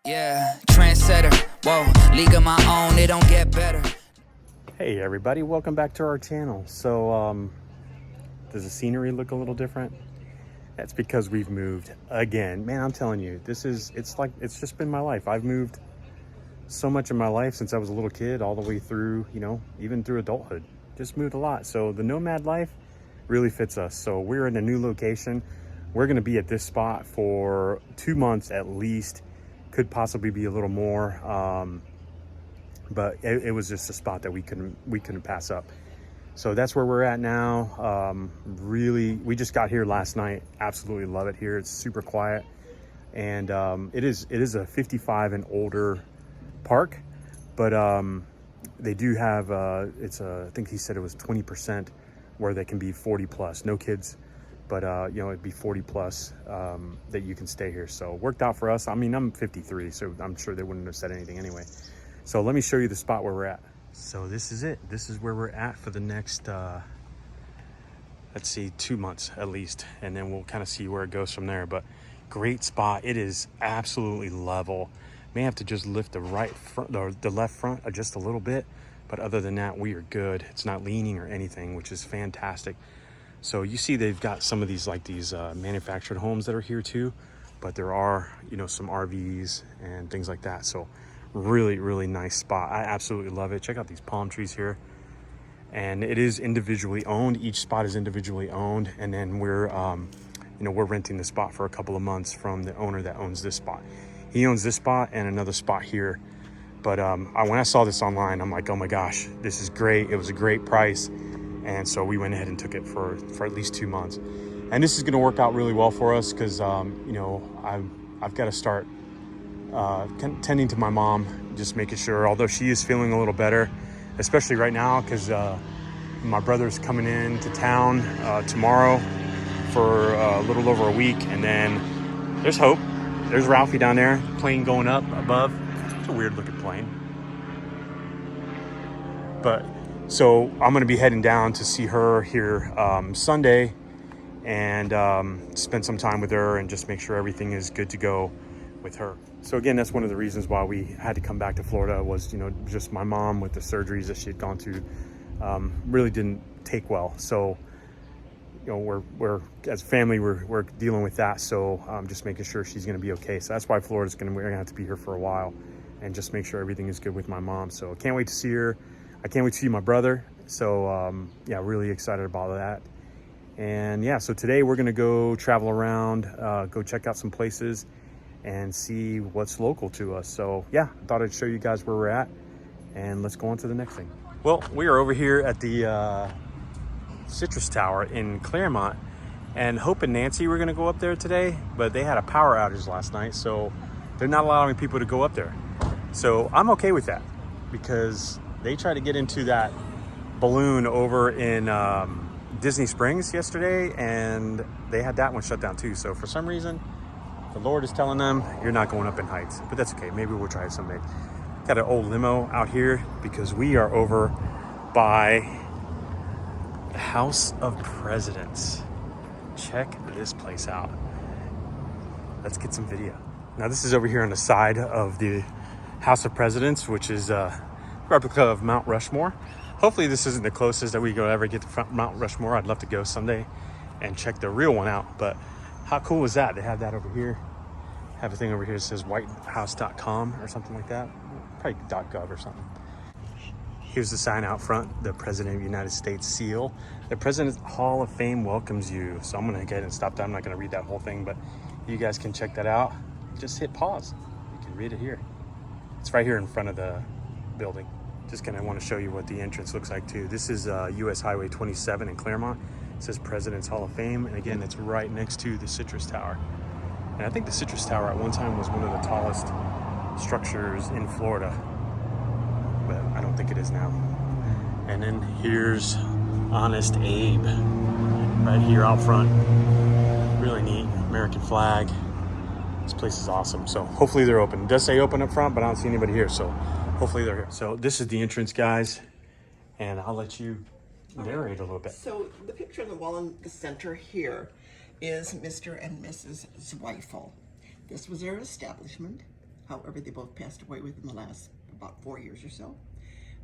Yeah, trendsetter, whoa, league of my own, it don't get better. Hey everybody, welcome back to our channel. So does the scenery look a little different? That's because we've moved again. Man, I'm telling you, it's just been my life. I've moved so much in my life since I was a little kid all the way through, even through adulthood. Just moved a lot. So the nomad life really fits us. So we're in a new location. We're going to be at this spot for 2 months at least. Could possibly be a little more. But it was just a spot that we couldn't pass up. So that's where we're at now. Really, we just got here last night. Absolutely love it here. It's super quiet, and it is a 55 and older park, but they do have I think he said it was 20% where they can be 40 plus, no kids, but it'd be 40 plus that you can stay here. So it worked out for us. I mean, I'm 53, so I'm sure they wouldn't have said anything anyway. So let me show you the spot where we're at. So this is it. This is where we're at for the next, let's see, 2 months at least. And then we'll kind of see where it goes from there. But great spot. It is absolutely level. May have to just lift the right front, or the left front just a little bit. But other than that, we are good. It's not leaning or anything, which is fantastic. So you see they've got some of these manufactured homes that are here too. But there are, some RVs and things like that. So really, really nice spot. I absolutely love it. Check out these palm trees here. And it is individually owned. Each spot is individually owned. And then we're renting the spot for a couple of months from the owner that owns this spot. He owns this spot and another spot here. But when I saw this online, I'm like, oh my gosh, this is great. It was a great price. And so we went ahead and took it for at least 2 months. And this is going to work out really well for us because, I've got to start tending to my mom, just making sure, although she is feeling a little better, especially right now because my brother's coming in to town tomorrow for a little over a week. And then there's Hope. There's Ralphie down there, plane going up above. It's a weird looking plane. But so I'm going to be heading down to see her here Sunday and spend some time with her and just make sure everything is good to go with her. So again, that's one of the reasons why we had to come back to Florida was, just my mom with the surgeries that she had gone to really didn't take well. So, we're as a family, we're dealing with that. So just making sure she's going to be okay. So that's why we're going to have to be here for a while and just make sure everything is good with my mom. So I can't wait to see her. I can't wait to see my brother. So really excited about that. And yeah, so today we're going to go travel around, go check out some places and see what's local to us. So yeah, I thought I'd show you guys where we're at, and let's go on to the next thing. Well, we are over here at the Citrus Tower in Clermont, and Hope and Nancy were gonna go up there today, but they had a power outage last night, so they're not allowing people to go up there. So I'm okay with that because they tried to get into that balloon over in Disney Springs yesterday, and they had that one shut down too. So for some reason, the Lord is telling them, you're not going up in heights, but that's okay. Maybe we'll try it someday. Got an old limo out here because we are over by the House of Presidents. Check this place out. Let's get some video. Now this is over here on the side of the House of Presidents, which is a replica of Mount Rushmore. Hopefully this isn't the closest that we go ever get to Mount Rushmore. I'd love to go someday and check the real one out, but how cool is that? They have that over here. Have a thing over here that says whitehouse.com or something like that. Probably .gov or something. Here's the sign out front, the President of the United States seal. The President's Hall of Fame welcomes you. So I'm gonna go ahead and stop that. I'm not gonna read that whole thing, but you guys can check that out. Just hit pause. You can read it here. It's right here in front of the building. Just kind of want to show you what the entrance looks like too. This is US Highway 27 in Clermont. It says President's Hall of Fame, and again, it's right next to the Citrus Tower. And I think the Citrus Tower at one time was one of the tallest structures in Florida, but I don't think it is now. And then here's Honest Abe, right here out front. Really neat, American flag. This place is awesome. So hopefully they're open. It does say open up front, but I don't see anybody here, so hopefully they're here. So this is the entrance, guys, and I'll let you narrate a little bit. So the picture on the wall in the center here is Mr. and Mrs. Zweifel. This was their establishment. However, they both passed away within the last about 4 years or so.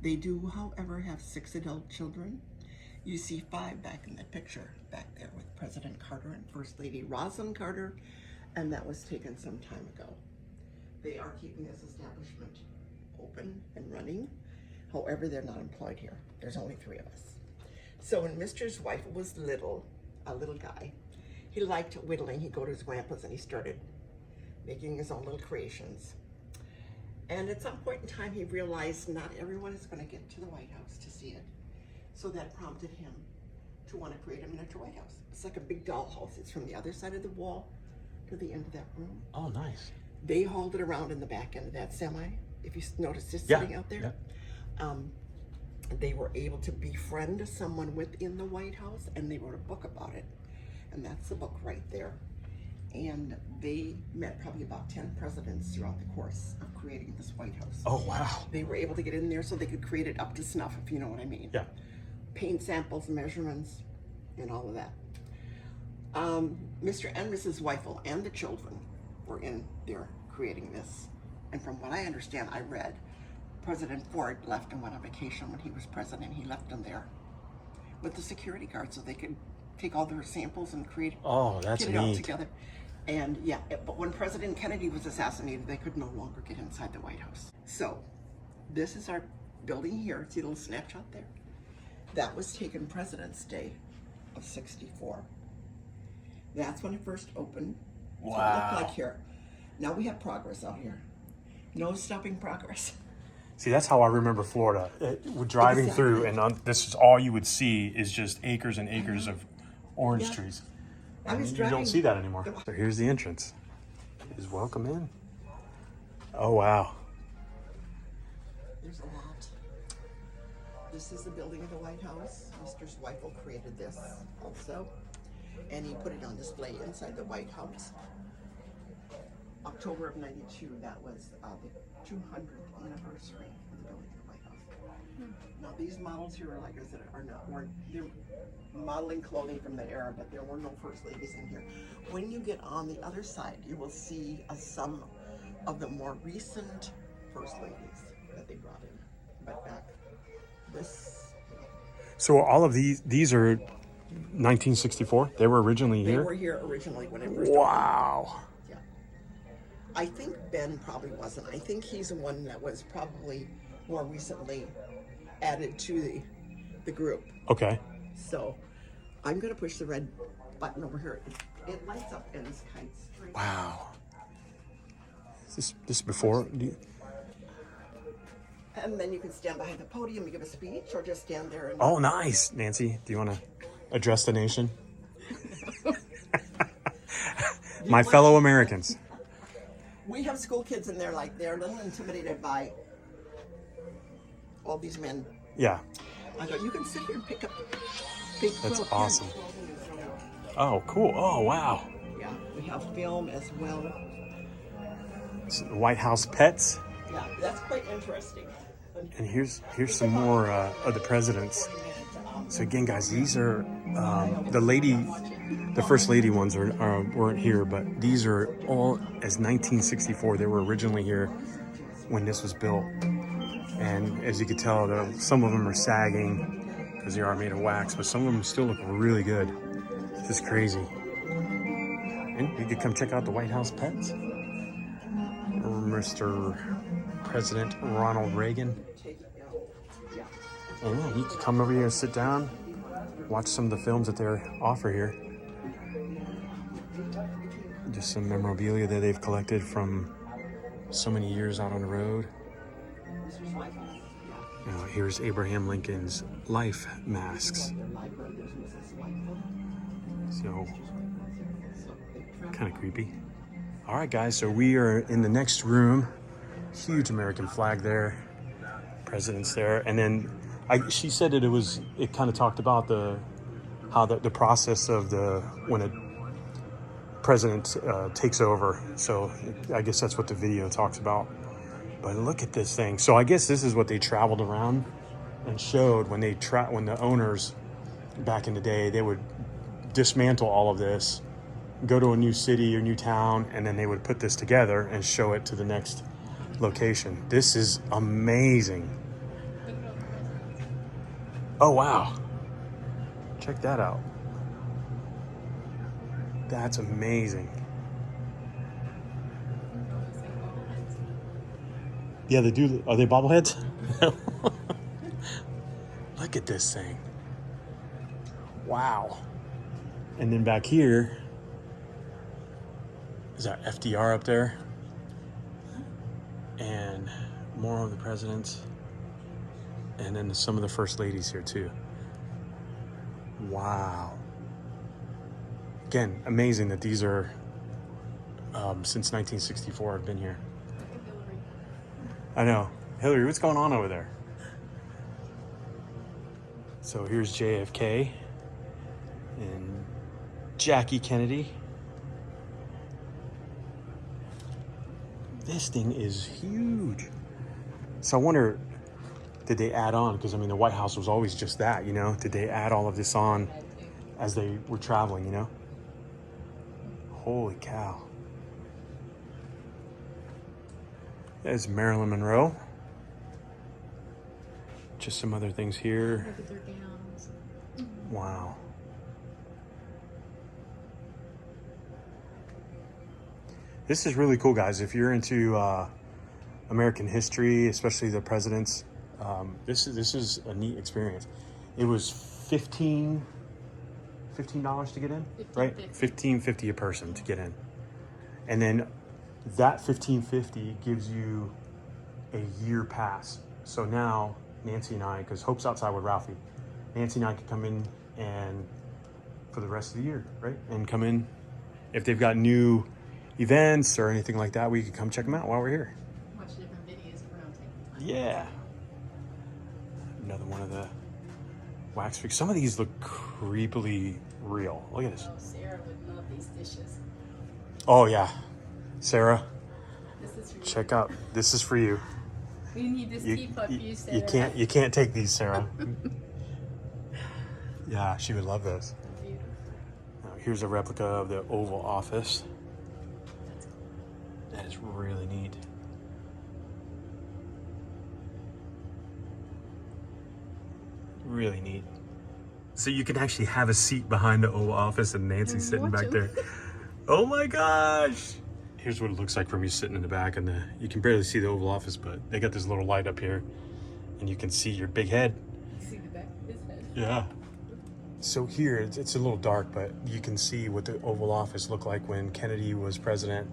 They do, however, have 6 adult children. You see 5 back in that picture, back there with President Carter and First Lady Rosalind Carter, and that was taken some time ago. They are keeping this establishment open and running. However, they're not employed here. There's only 3 of us. So when Mr. Zweifel was a little guy, he liked whittling. He'd go to his grandpa's and he started making his own little creations. And at some point in time, he realized not everyone is going to get to the White House to see it. So that prompted him to want to create a miniature White House. It's like a big dollhouse. It's from the other side of the wall to the end of that room. Oh, nice. They hauled it around in the back end of that semi. If you notice it sitting out there. Yeah. They were able to befriend someone within the White House, and they wrote a book about it. And that's the book right there. And they met probably about 10 presidents throughout the course of creating this White House. Oh, wow. They were able to get in there so they could create it up to snuff, if you know what I mean. Yeah. Paint samples, measurements, and all of that. Mr. and Mrs. Zweifel and the children were in there creating this. And from what I understand, I read, President Ford left and went on vacation when he was president. He left them there with the security guard so they could take all their samples and create that's get it neat. all together. And yeah, but when President Kennedy was assassinated, they could no longer get inside the White House. So this is our building here. See a little snapshot there? That was taken President's Day of '64. That's when it first opened. That's what it looked like here. Now we have progress out here. No stopping progress. See, that's how I remember Florida. We're driving through, and this is all you would see is just acres and acres of orange trees. You don't see that anymore. So here's the entrance. Is welcome in. Oh, wow. There's a lot. This is the building of the White House. Mr. Zweifel created this also, and he put it on display inside the White House. October of '92, that was the 200th anniversary of the building of the White House. Now these models here are like I said, they're modeling clothing from the era, but there were no first ladies in here. When you get on the other side, you will see some of the more recent first ladies that they brought in. But back this. So all of these are 1964? They were originally here? They were here originally when it first Wow. opened. Yeah. I think Ben probably wasn't. I think he's the one that was probably more recently added to the group. Okay. So I'm going to push the red button over here. It lights up and it's kind of straight. Wow. Is this before? And then you can stand behind the podium and give a speech or just stand there. And Oh, nice. Nancy, do you want to address the nation? My fellow Americans. We have school kids in there, like they're a little intimidated by all these men. Yeah. I go, you can sit here and pick up big That's quill awesome. pens. Oh, cool. Oh, wow. Yeah, we have film as well. It's the White House pets. Yeah, that's quite interesting. And here's some more of the presidents. So again, guys, these are the first lady ones weren't here, but these are all as 1964. They were originally here when this was built. And as you can tell, some of them are sagging because they are made of wax, but some of them still look really good. This is crazy. And you could come check out the White House pets. Mr. President Ronald Reagan. And yeah, you could come over here and sit down, watch some of the films that they offer here. Just some memorabilia that they've collected from so many years out on the road. Now, here's Abraham Lincoln's life masks. So, kind of creepy. All right, guys, so we are in the next room. Huge American flag there. President's there. And then she said that it kind of talked about how the process of when a president takes over. So I guess that's what the video talks about. But look at this thing. So I guess this is what they traveled around and showed when the owners back in the day, they would dismantle all of this, go to a new city or new town, and then they would put this together and show it to the next location. This is amazing. Oh, wow. Check that out. That's amazing. Yeah, they do. Are they bobbleheads? Look at this thing. Wow. And then back here, is that FDR up there? And more of the presidents. And then some of the first ladies here too. Wow. Again, amazing that these are since 1964 I've been here. I know. Hillary, what's going on over there? So here's JFK and Jackie Kennedy. This thing is huge. So I wonder, did they add on? Because I mean, the White House was always just that, you know? Did they add all of this on as they were traveling, you know? Holy cow. There's Marilyn Monroe. Just some other things here. Look at their gowns. Wow. This is really cool, guys. If you're into American history, especially the presidents, this is a neat experience. It was $15 to get in, right? $15.50 a person to get in, and then that $15.50 gives you a year pass. So now Nancy and I, because Hope's outside with Ralphie, Nancy and I could come in and for the rest of the year, right? And come in if they've got new events or anything like that, we could come check them out while we're here. Watch different videos if we're not taking time. Yeah. Another one of the wax figures. Some of these look creepily real. Look at this. Oh, Sarah would love these dishes. Oh yeah, Sarah, This is for you. check out. This is for you. We need this teapot for you, Sarah. You can't take these, Sarah. Yeah, she would love this. Beautiful. Now, here's a replica of the Oval Office. That is really neat. Really neat. So you can actually have a seat behind the Oval Office and Nancy's sitting back there. Oh my gosh! Here's what it looks like from you sitting in the back, and you can barely see the Oval Office, but they got this little light up here, and you can see your big head. See the back of his head. Yeah. So here, it's a little dark, but you can see what the Oval Office looked like when Kennedy was president,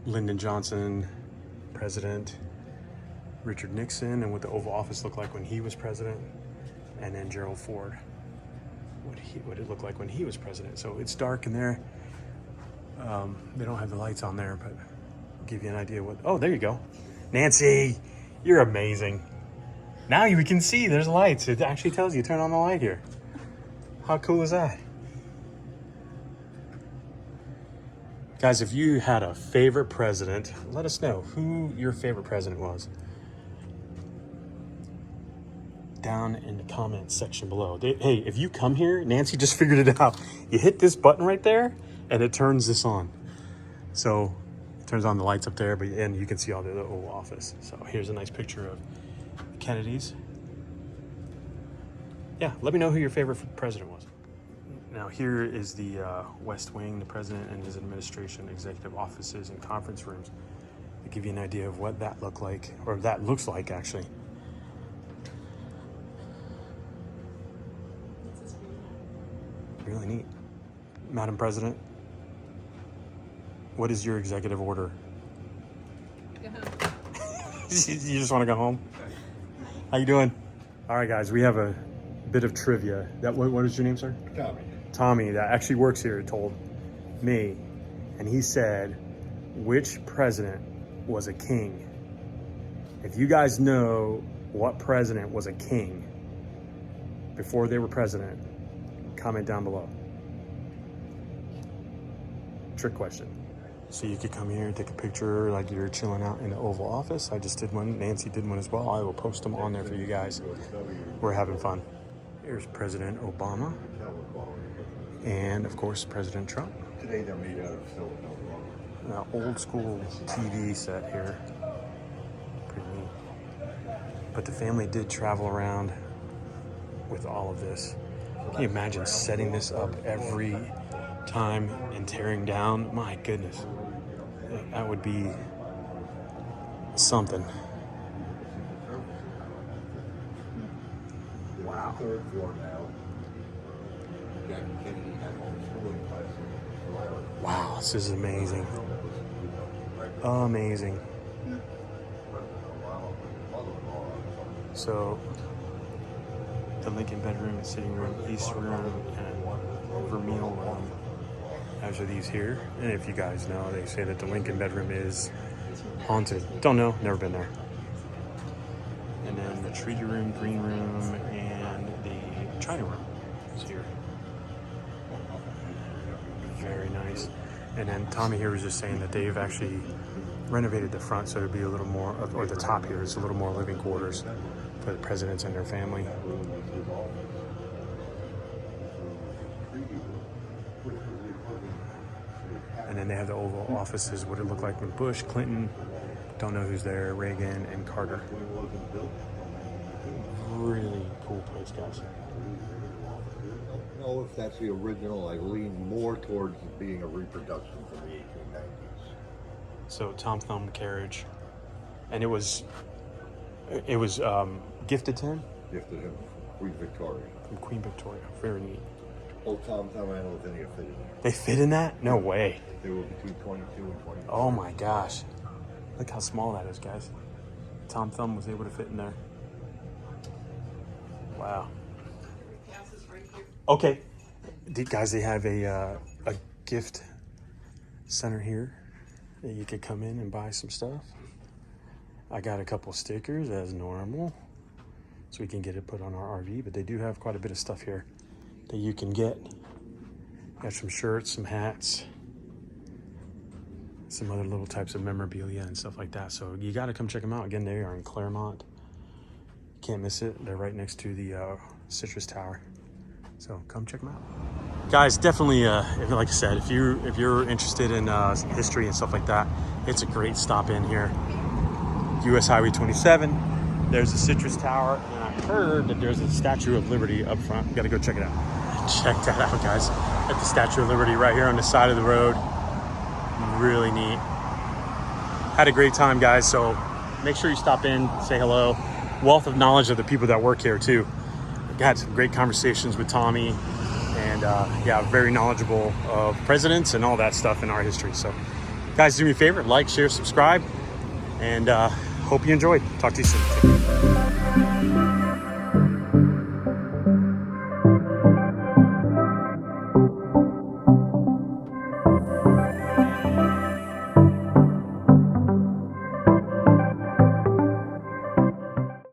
Lyndon Johnson, president, Richard Nixon, and what the Oval Office looked like when he was president, and then Gerald Ford, what it looked like when he was president. So it's dark in there. They don't have the lights on there, but I'll give you an idea what. Oh, there you go. Nancy, you're amazing. Now we can see there's lights. It actually tells you turn on the light here. How cool is that? Guys, if you had a favorite president, let us know who your favorite president was. Down in the comments section below. Hey, if you come here, Nancy just figured it out. You hit this button right there, and it turns this on. So it turns on the lights up there, and you can see all the Oval Office. So here's a nice picture of the Kennedys. Yeah, let me know who your favorite president was. Now here is the West Wing, the president and his administration, executive offices and conference rooms. To give you an idea of what that looked like, or that looks like actually. This is for you. Really neat. Madam President, what is your executive order? Go home. You just want to go home? How you doing? All right, guys, we have a bit of trivia. What is your name, sir? Tommy. Tommy, that actually works here, told me, and he said, which president was a king? If you guys know what president was a king before they were president, comment down below. Trick question. So you could come here and take a picture like you're chilling out in the Oval Office. I just did one. Nancy did one as well. I will post them on there for you guys. We're having fun. Here's President Obama. And of course, President Trump. Today they're made out of silicone rubber. Old school TV set here. But the family did travel around with all of this. Can you imagine setting this up every time and tearing down? My goodness. That would be something. Wow. Wow, this is amazing. Amazing. So, the Lincoln bedroom, sitting room, east room, and Vermeil room. As are these here. And if you guys know, they say that the Lincoln bedroom is haunted. Don't know, never been there. And then the treaty room, green room, and the china room is here. Very nice. And then Tommy here was just saying that they've actually renovated the front so there'd be a little more, or the top here is a little more living quarters for the presidents and their family. And then they have the Oval Offices, what it looked like with Bush, Clinton, don't know who's there, Reagan, and Carter. Really cool place, guys. I don't know if that's the original. I lean more towards it being a reproduction from the 1890s. So Tom Thumb carriage, and it was gifted to him? Gifted him Queen Victoria. From Queen Victoria. Very neat. Old Tom Thumb, I don't know if any of fit in there. They fit in that? No way. They were between 22 and 24. Oh my gosh. Look how small that is, guys. Tom Thumb was able to fit in there. Wow. Okay. Guys, they have a gift center here that you could come in and buy some stuff. I got a couple stickers as normal so we can get it put on our RV, but they do have quite a bit of stuff here that you can get. Got some shirts, some hats, some other little types of memorabilia and stuff like that. So you got to come check them out. Again, they are in Clermont. Can't miss it. They're right next to the Citrus Tower. So come check them out. Guys, definitely, like I said, if you're interested in history and stuff like that, it's a great stop in here. US Highway 27. There's the Citrus Tower, and I heard that there's a Statue of Liberty up front. You got to go check it out. Check that out, guys. At the Statue of Liberty right here on the side of the road. Really neat. Had a great time, guys. So make sure you stop in, say hello. Wealth of knowledge of the people that work here too. Had some great conversations with Tommy, and yeah, very knowledgeable of presidents and all that stuff in our history. So guys, do me a favor, like, share, subscribe, and hope you enjoyed. Talk to you soon.